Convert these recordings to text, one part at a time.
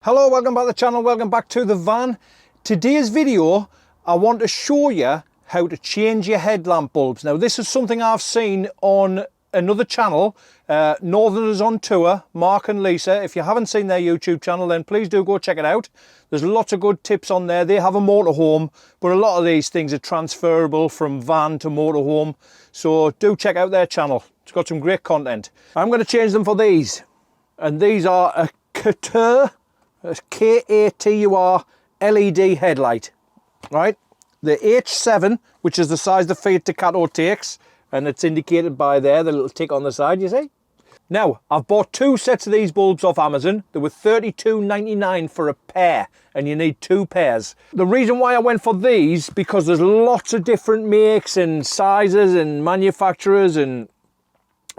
Hello, welcome back to the channel, welcome back to the van. Today's video, I want to show you how to change your headlamp bulbs. Now this is something I've seen on another channel, Northerners on Tour, Mark and Lisa. If you haven't seen their YouTube channel, then please do go check it out. There's lots of good tips on there. They have a motorhome, but a lot of these things are transferable from van to motorhome. So do check out their channel. It's got some great content. I'm going to change them for these. And these are a CATUR. That's K-A-T-U-R LED headlight, right? The H7, which is the size the FIAT DUCATO takes, and it's indicated by there, the little tick on the side, you see? Now, I've bought two sets of these bulbs off Amazon. They were $32.99 for a pair, and you need two pairs. The reason why I went for these, because there's lots of different makes and sizes and manufacturers and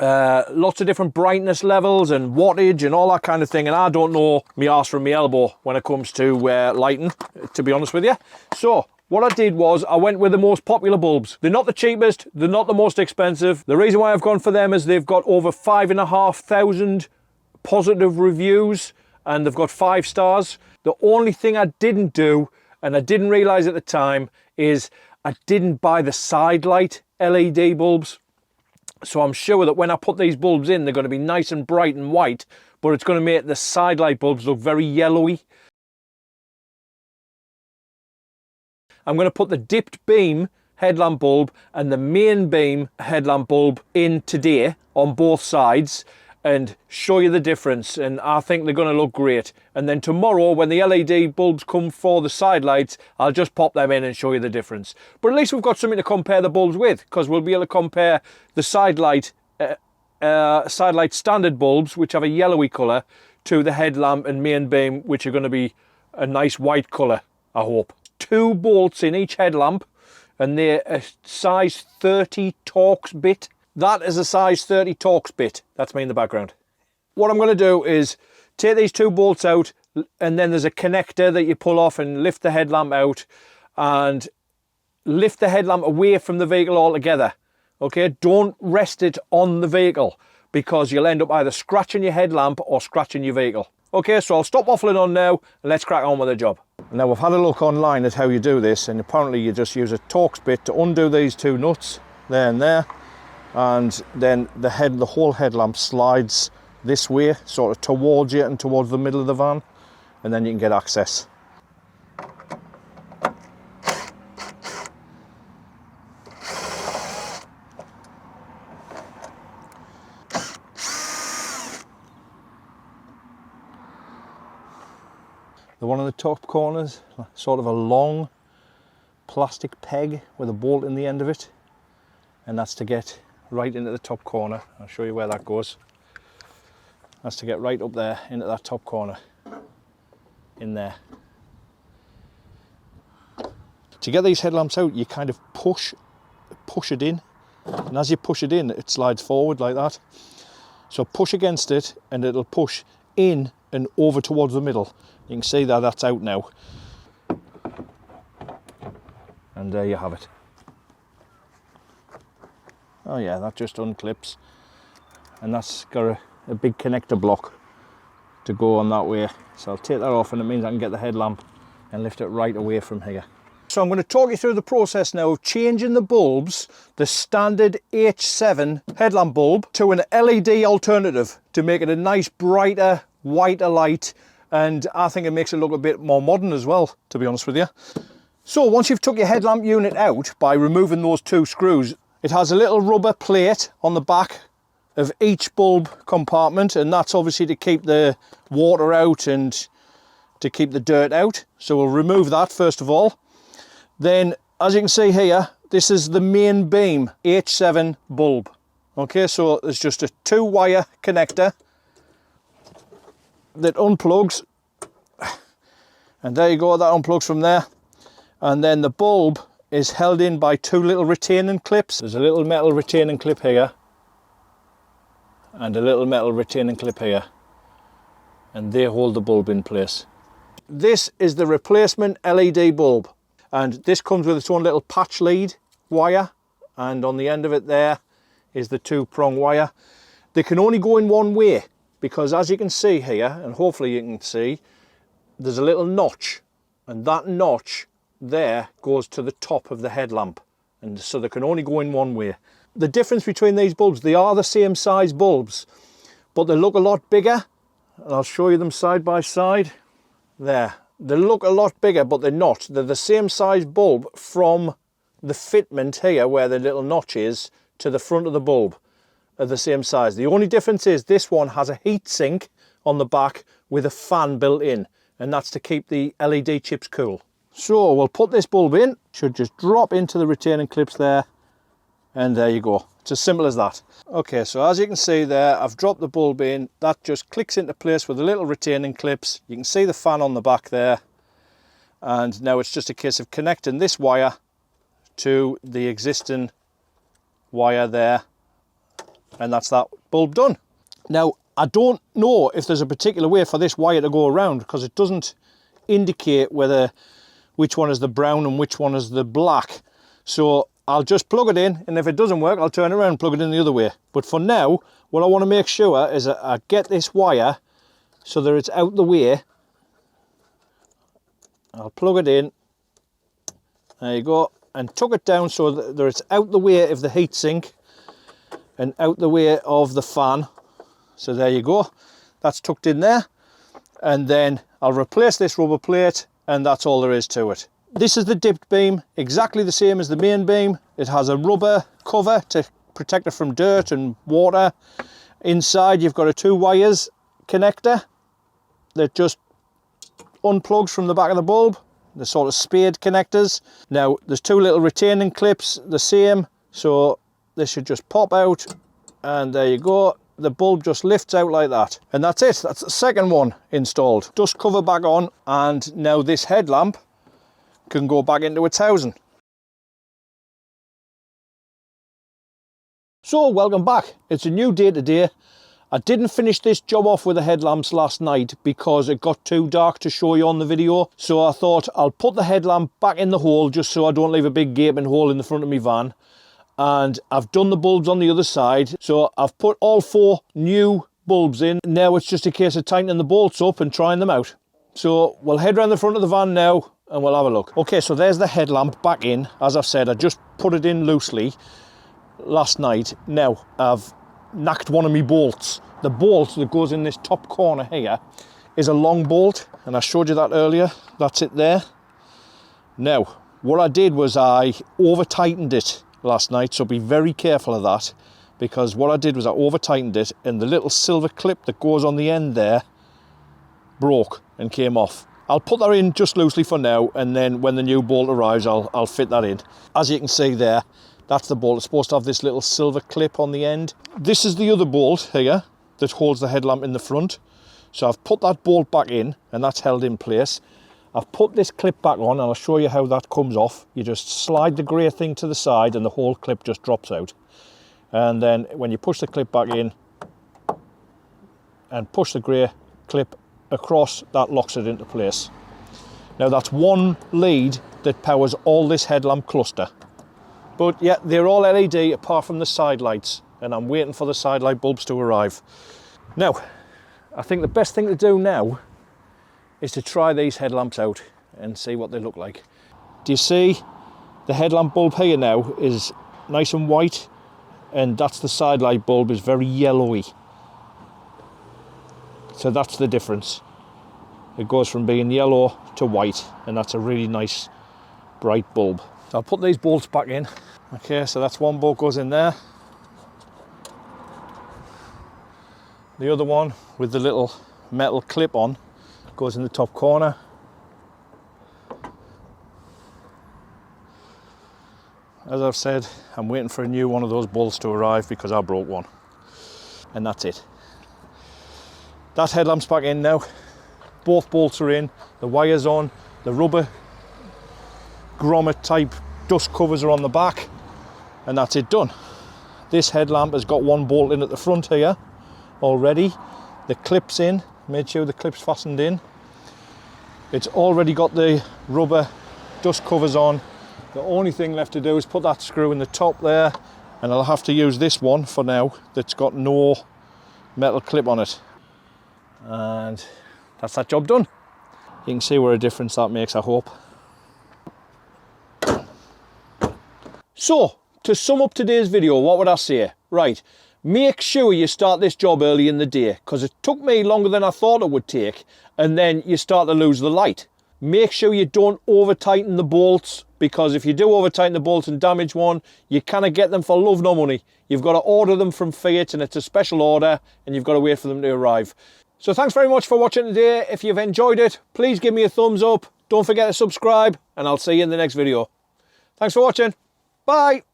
lots of different brightness levels and wattage and all that kind of thing, and I don't know me arse from me elbow when it comes to lighting, to be honest with you. So what I did was I went with the most popular bulbs. They're not the cheapest, they're not the most expensive. The reason why I've gone for them is they've got over 5,500 positive reviews and they've got 5 stars. The only thing I didn't do, and I didn't realize at the time, is I didn't buy the side light LED bulbs. So I'm sure that when I put these bulbs in, they're going to be nice and bright and white, but it's going to make the side light bulbs look very yellowy. I'm going to put the dipped beam headlamp bulb and the main beam headlamp bulb in today on both sides and show you the difference, and I think they're going to look great. And then tomorrow when the LED bulbs come for the side lights, I'll just pop them in and show you the difference. But at least we've got something to compare the bulbs with, because we'll be able to compare the side light standard bulbs, which have a yellowy colour, to the headlamp and main beam, which are going to be a nice white colour, I hope. 2 bolts in each headlamp, and they're a size 30 Torx bit. That is a size 30 Torx bit. That's me in the background. What I'm going to do is take these 2 bolts out, and then there's a connector that you pull off and lift the headlamp out and lift the headlamp away from the vehicle altogether. Okay, don't rest it on the vehicle, because you'll end up either scratching your headlamp or scratching your vehicle. Okay, so I'll stop waffling on now and let's crack on with the job. Now we've had a look online at how you do this, and apparently you just use a Torx bit to undo these 2 nuts there and there, and then the whole headlamp slides this way, sort of towards you and towards the middle of the van, and then you can get access. The one in the top corners, sort of a long plastic peg with a bolt in the end of it, and that's to get right into the top corner. I'll show you where that goes. That's to get right up there into that top corner, in there. To get these headlamps out, you kind of push it in, and as you push it in, it slides forward like that. So push against it and it'll push in and over towards the middle. You can see that that's out now, and there you have it. Oh yeah, that just unclips, and that's got a big connector block to go on that way. So I'll take that off, and it means I can get the headlamp and lift it right away from here. So I'm going to talk you through the process now of changing the bulbs, the standard H7 headlamp bulb, to an LED alternative to make it a nice brighter, whiter light, and I think it makes it look a bit more modern as well, to be honest with you. So once you've took your headlamp unit out by removing those 2 screws, it has a little rubber plate on the back of each bulb compartment, and that's obviously to keep the water out and to keep the dirt out. So we'll remove that first of all. Then, as you can see here, this is the main beam H7 bulb. Okay, so there's just a 2-wire connector that unplugs, and there you go, that unplugs from there. And then the bulb is held in by 2 little retaining clips. There's a little metal retaining clip here and a little metal retaining clip here, and they hold the bulb in place. This is the replacement LED bulb, and this comes with its own little patch lead wire, and on the end of it there is the 2-prong wire. They can only go in one way, because as you can see here, and hopefully you can see, there's a little notch, and that notch there goes to the top of the headlamp, and so they can only go in one way. The difference between these bulbs, they are the same size bulbs, but they look a lot bigger, and I'll show you them side by side. There, they look a lot bigger, but they're not. They're the same size bulb from the fitment here where the little notch is to the front of the bulb, are the same size. The only difference is this one has a heat sink on the back with a fan built in, and that's to keep the LED chips cool. So we'll put this bulb in, should just drop into the retaining clips there, and there you go. It's as simple as that. Okay, so as you can see there, I've dropped the bulb in. That just clicks into place with the little retaining clips. You can see the fan on the back there, and now it's just a case of connecting this wire to the existing wire there, and that's that bulb done. Now, I don't know if there's a particular way for this wire to go around, because it doesn't indicate which one is the brown and which one is the black. So I'll just plug it in, and if it doesn't work, I'll turn it around and plug it in the other way. But for now, what I want to make sure is that I get this wire so that it's out the way. I'll plug it in, there you go, and tuck it down so that it's out the way of the heatsink and out the way of the fan. So there you go, that's tucked in there. And then I'll replace this rubber plate, and that's all there is to it. This is the dipped beam, exactly the same as the main beam. It has a rubber cover to protect it from dirt and water. Inside you've got a 2 wires connector that just unplugs from the back of the bulb, the sort of spade connectors. Now there's 2 little retaining clips, the same, so this should just pop out, and there you go. The bulb just lifts out like that, and that's it. That's the second one installed. Dust cover back on, and now this headlamp can go back into its housing. So welcome back. It's a new day today. I didn't finish this job off with the headlamps last night because it got too dark to show you on the video, so I thought I'll put the headlamp back in the hole just so I don't leave a big gaping hole in the front of my van. And I've done the bulbs on the other side, so I've put all 4 new bulbs in. Now it's just a case of tightening the bolts up and trying them out. So we'll head around the front of the van now and we'll have a look. Okay, so there's the headlamp back in. As I've said, I just put it in loosely last night. Now I've knacked one of my bolts. The bolt that goes in this top corner here is a long bolt, and I showed you that earlier. That's it there. Now what I did was I over tightened it last night, so be very careful of that, because what I did was I over tightened it, and the little silver clip that goes on the end there broke and came off. I'll put that in just loosely for now, and then when the new bolt arrives I'll fit that in. As you can see there, that's the bolt. It's supposed to have this little silver clip on the end. This is the other bolt here that holds the headlamp in the front. So I've put that bolt back in, and that's held in place. I've put this clip back on, and I'll show you how that comes off. You just slide the grey thing to the side and the whole clip just drops out. And then when you push the clip back in and push the grey clip across, that locks it into place. Now that's one lead that powers all this headlamp cluster. But yeah, they're all LED apart from the side lights, and I'm waiting for the side light bulbs to arrive. Now, I think the best thing to do now is to try these headlamps out and see what they look like. Do you see the headlamp bulb here now is nice and white, and that's the side light bulb is very yellowy. So that's the difference. It goes from being yellow to white, and that's a really nice bright bulb. So I'll put these bolts back in. Okay, so that's one bolt goes in there. The other one with the little metal clip on goes in the top corner. As I've said, I'm waiting for a new one of those bolts to arrive because I broke one. And that's it. That headlamp's back in now. Both bolts are in, the wire's on, the rubber grommet type dust covers are on the back, and that's it done. This headlamp has got one bolt in at the front here already. The clip's in, made sure the clip's fastened in. It's already got the rubber dust covers on. The only thing left to do is put that screw in the top there, and I'll have to use this one for now that's got no metal clip on it. And that's that job done. You can see what a difference that makes, I hope. So, to sum up today's video, what would I say? Right, make sure you start this job early in the day, because it took me longer than I thought it would take, and then you start to lose the light. Make sure you don't over tighten the bolts, because if you do over tighten the bolts and damage one, you cannot get them for love nor money. You've got to order them from FIAT, and it's a special order, and you've got to wait for them to arrive. So thanks very much for watching today. If you've enjoyed it, please give me a thumbs up. Don't forget to subscribe, and I'll see you in the next video. Thanks for watching. Bye.